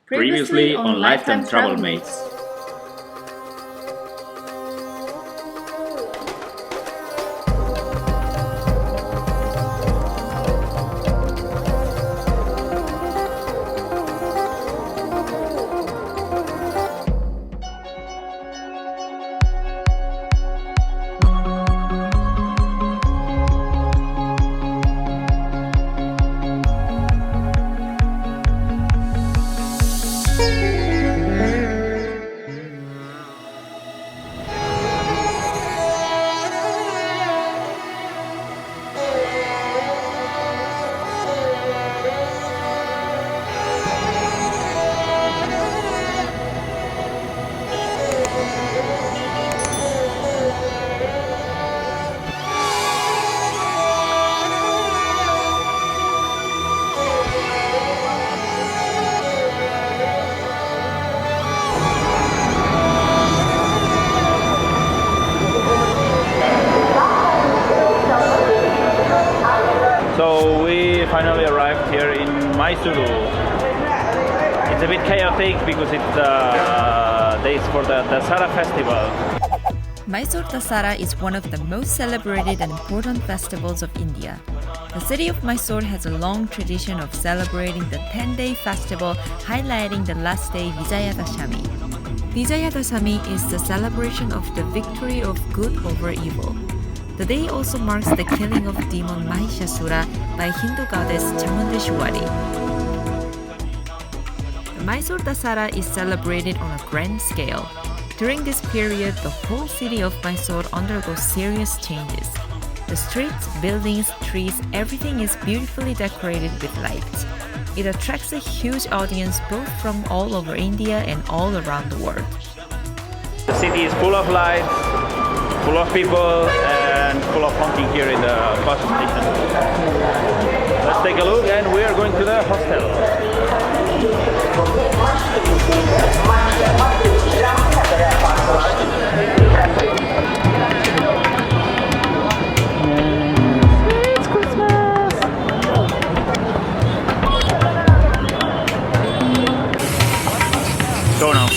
Previously on Lifetime Travelmates. So we finally arrived here in Mysore. It's a bit chaotic because it's days for the Dasara Festival. Mysore Dasara is one of the most celebrated and important festivals of India. The city of Mysore has a long tradition of celebrating the 10-day festival, highlighting the last day Vijayadashami. Vijayadashami is the celebration of the victory of good over evil. The day also marks the killing of demon Mahishasura by Hindu goddess Chamundeshwari. The Mysore Dasara is celebrated on a grand scale. During this period, the whole city of Mysore undergoes serious changes. The streets, buildings, trees, everything is beautifully decorated with lights. It attracts a huge audience both from all over India and all around the world. The city is full of lights, full of people, and full of honking here in the bus station. Let's take a look, and we are going to the hostel. It's Christmas! Go now.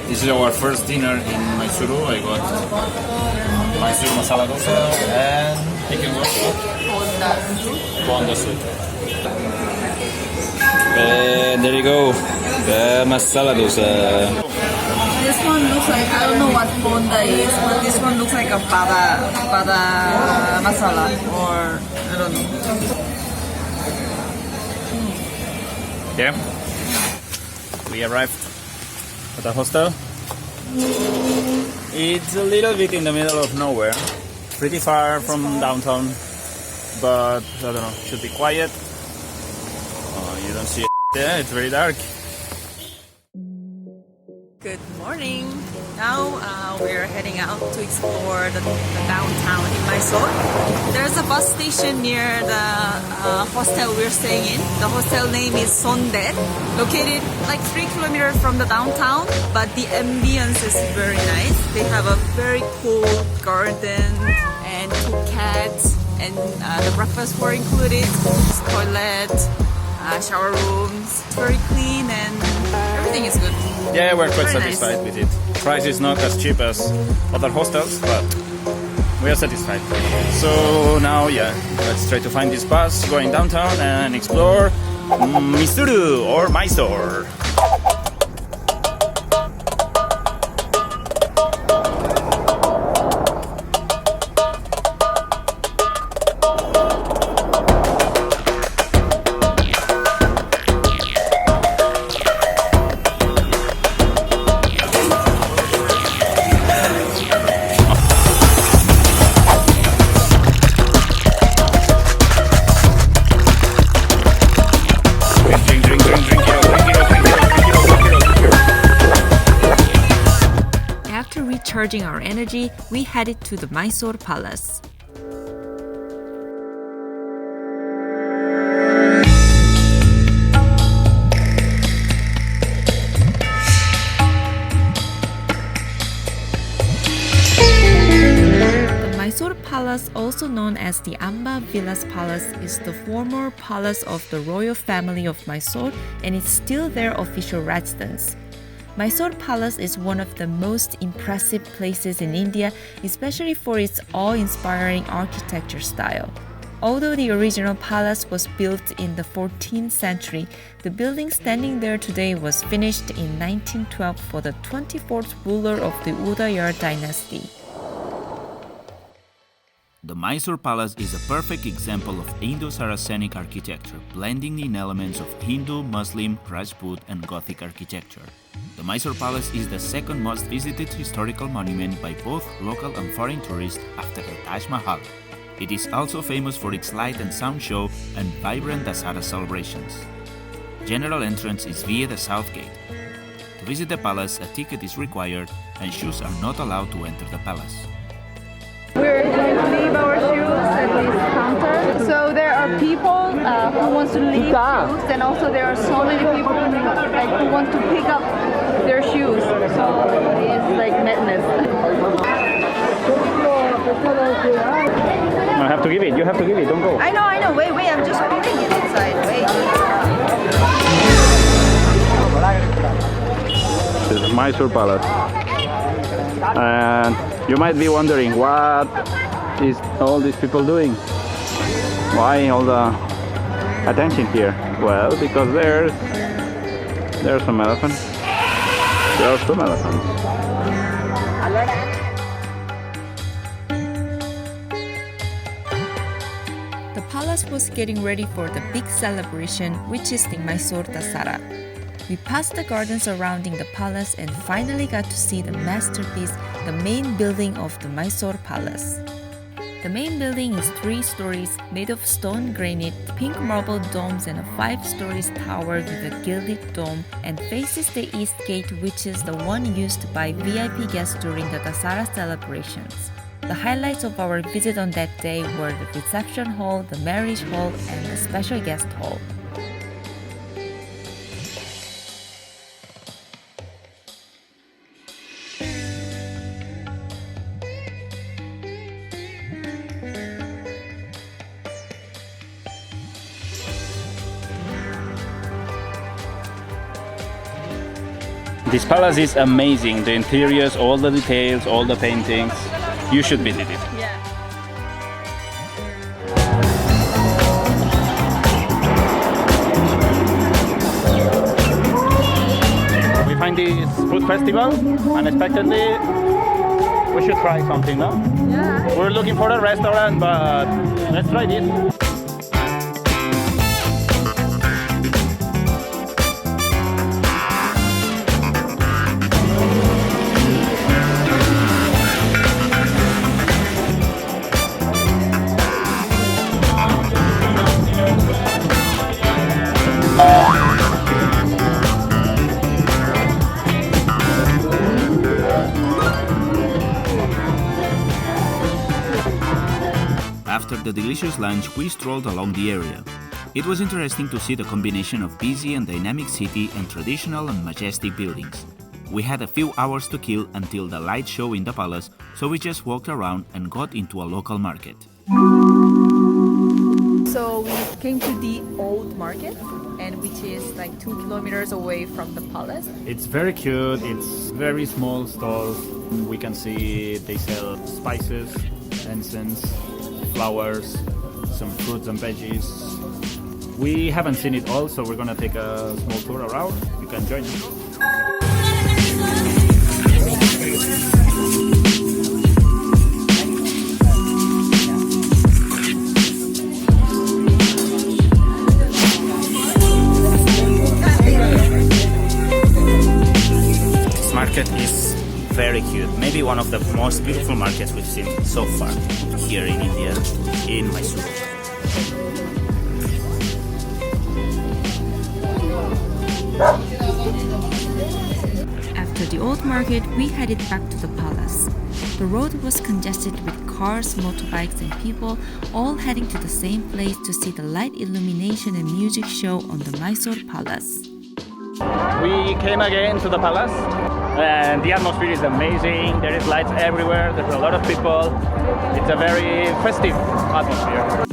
This is our first dinner in Mysore. I got Mysore masala dosa and Honda soup. And there you go, the masala dosa. This one looks like, I don't know what Honda is, but this one looks like a bada masala, or I don't know. Yeah. We arrived at the hostel. It's a little bit in the middle of nowhere, pretty far from downtown, but I don't know, should be quiet. You don't see it. Yeah, it's very dark. Good morning. Now we're heading out to explore the downtown in Mysore. There's a bus station near the hostel we're staying in. The hostel name is Sondet, located like 3 kilometers from the downtown, but the ambience is very nice. They have a very cool garden and 2 cats, and the breakfast were included, toilet, shower rooms. It's very clean and everything is good. Yeah, we're quite Very satisfied with it. Price is not as cheap as other hostels, but we are satisfied. So now, yeah, let's try to find this bus going downtown and explore Mysore or Mysore. Recharging our energy, we headed to the Mysore Palace. Palace, also known as the Amba Villas Palace, is the former palace of the royal family of Mysore and it's still their official residence. Mysore Palace is one of the most impressive places in India, especially for its awe-inspiring architecture style. Although the original palace was built in the 14th century, the building standing there today was finished in 1912 for the 24th ruler of the Udayar dynasty. The Mysore Palace is a perfect example of Indo-Saracenic architecture, blending in elements of Hindu, Muslim, Rajput, and Gothic architecture. The Mysore Palace is the second most visited historical monument by both local and foreign tourists after the Taj Mahal. It is also famous for its light and sound show and vibrant Dasara celebrations. General entrance is via the south gate. To visit the palace, a ticket is required and shoes are not allowed to enter the palace. We're going to leave our shoes at this counter. So there are people who want to leave shoes, and also there are so many people who want to pick up their shoes. So it's like madness. I have to give it. You have to give it. Don't go. I know. Wait. I'm just putting it inside. Wait. This is Mysore Palace. And you might be wondering, what is all these people doing? Why all the attention here? Well, because there's some elephants. There are some elephants. The palace was getting ready for the big celebration, which is the Mysore Dasara. We passed the gardens surrounding the palace and finally got to see the masterpiece, the main building of the Mysore Palace. The main building is 3 stories made of stone granite, pink marble domes and a 5-story tower with a gilded dome and faces the east gate, which is the one used by VIP guests during the Dasara celebrations. The highlights of our visit on that day were the reception hall, the marriage hall and the special guest hall. This palace is amazing. The interiors, all the details, all the paintings. You should visit it. Yeah. We find this food festival unexpectedly. We should try something, no? Yeah. We're looking for a restaurant, but let's try this. After the delicious lunch, we strolled along the area. It was interesting to see the combination of busy and dynamic city and traditional and majestic buildings. We had a few hours to kill until the light show in the palace, so we just walked around and got into a local market. So we came to the old market, and which is like 2 kilometers away from the palace. It's very cute. It's very small stores. We can see they sell spices, incense, flowers, some fruits and veggies. We haven't seen it all, so we're gonna take a small tour around. You can join us. This market is very cute. Maybe one of the most beautiful markets we've seen so far here in India, in Mysore. After the old market, we headed back to the palace. The road was congested with cars, motorbikes and people all heading to the same place to see the light illumination and music show on the Mysore Palace. We came again to the palace. and the atmosphere is amazing. There is lights everywhere. There's a lot of people. It's a very festive atmosphere.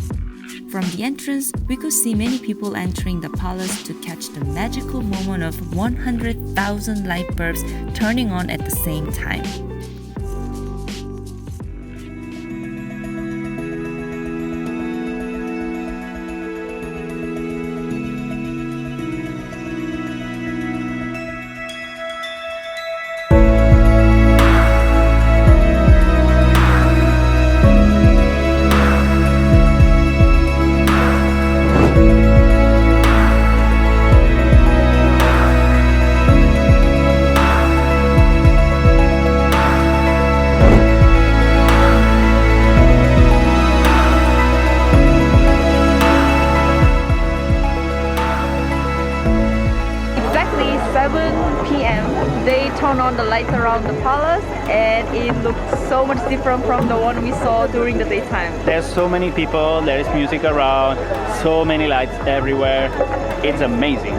From the entrance, we could see many people entering the palace to catch the magical moment of 100,000 light bulbs turning on at the same time. Exactly 7 p.m. they turn on the lights around the palace, and it looks so much different from the one we saw during the daytime. There's so many people, there is music around, so many lights everywhere. It's amazing.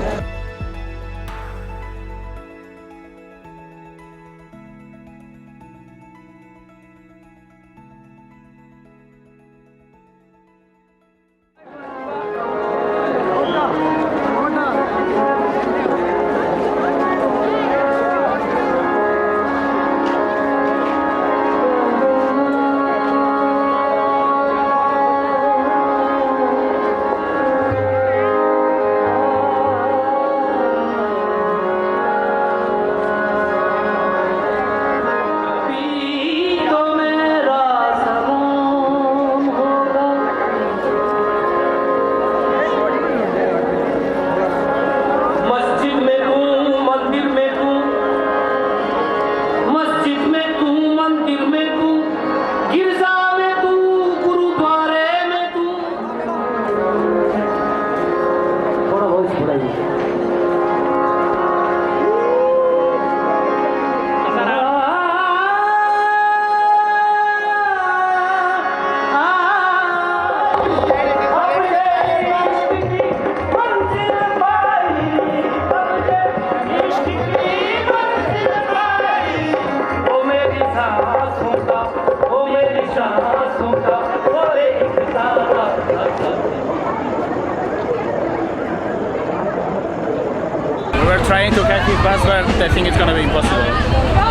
We're trying to catch this bus, but I think it's gonna be impossible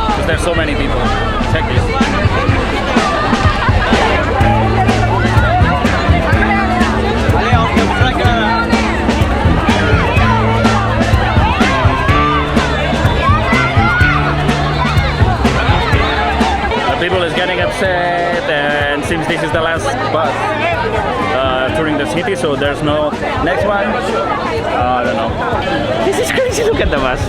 because there's so many people. Check this. The people is getting upset, and since this is the last bus touring the city, so there's no next one. I don't know. This is crazy. Look at the bus.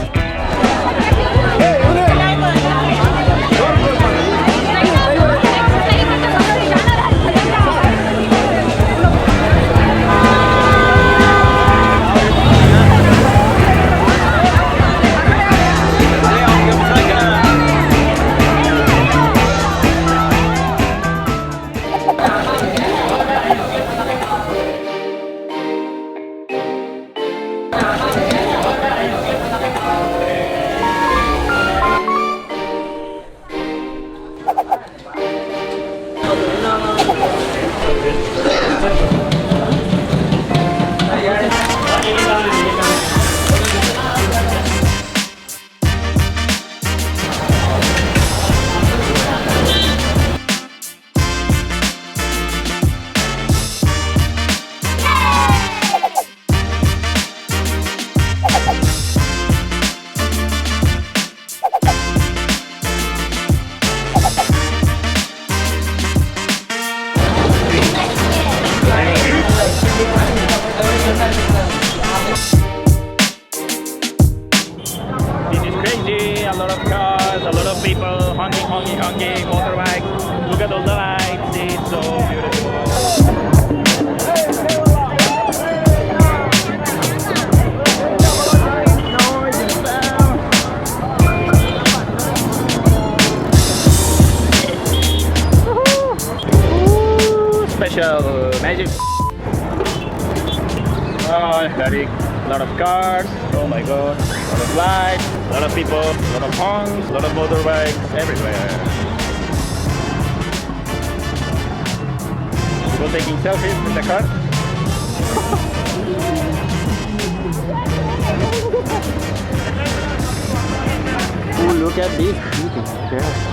honking, motorbikes. Look at all the lights, it's so beautiful. Special magic. Oh, very lot of cars. Oh my god. A lot of lights, a lot of people, a lot of honks, a lot of motorbikes everywhere. People taking selfies with the car. Oh, look at these beauty. Yeah.